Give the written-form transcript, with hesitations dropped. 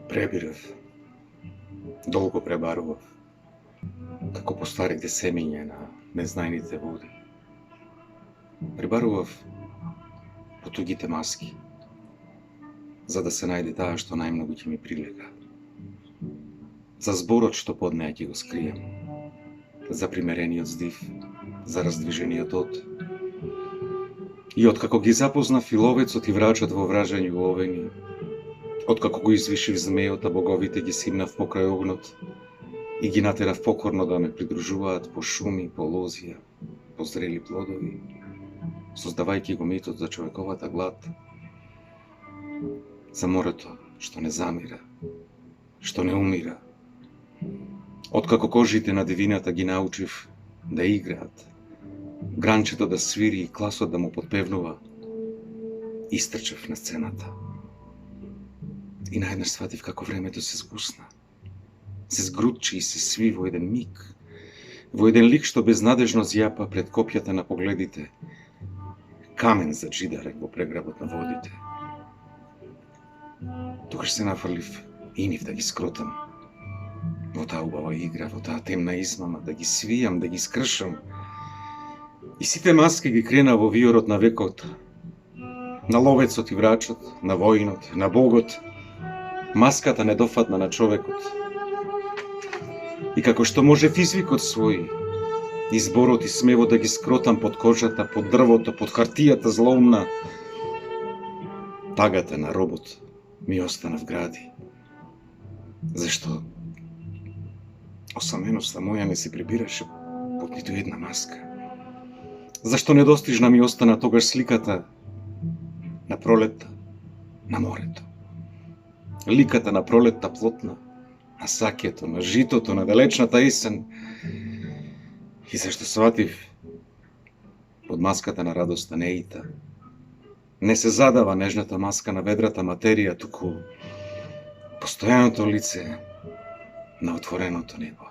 Пребирав, долго пребарував, како по старите семиња на незнајните води. Пребарував по тугите маски, за да се најде таа што најмногу ќе ми прилега. За зборот што под неја ќе го скрием, за примерениот здив, за раздвижениот од. И откако ги запознав филовецот и врачот во вражању овени, откако го извишив змејот, а боговите ги симнав покрај огнот и ги натерав покорно да ме придружуваат по шуми, по лозија, по зрели плодови, создавајќи го митот за човековата глад, за морето што не замира, што не умира. Откако кожите на дивината ги научив да играат, гранчето да свири и класот да му подпевнува, истрчев на сцената. И наеднаш сватив како времето се згусна, се згрутчи и се сви во еден миг, во еден лик што безнадежно зјапа пред копјата на погледите, камен за джидарек во прегработ на водите. Тогаш се нафрлив и нив да ги скротам, во таа убава игра, во таа темна измама, да ги свијам, да ги скршам. И сите маски ги крена во виорот на векот, на ловецот и врачот, на воинот, на богот, маската недофатна на човекот. И како што можев извикот свој, изборот и смевот да ги скротам под кожата, под дрвото, под хартијата злоумна, тагата на робот ми остана в гради. Зашто осаменоста моја не се прибираше под ниту една маска. Зашто недостижна ми остана тогаш сликата на пролетта, на морето. Ликата на пролетта плотна, на саќето, на житото, на далечната есен. И зашто сватив, под маската на радоста неита, не се задава нежната маска на ведрата материја, туку постојаното лице на отвореното небо.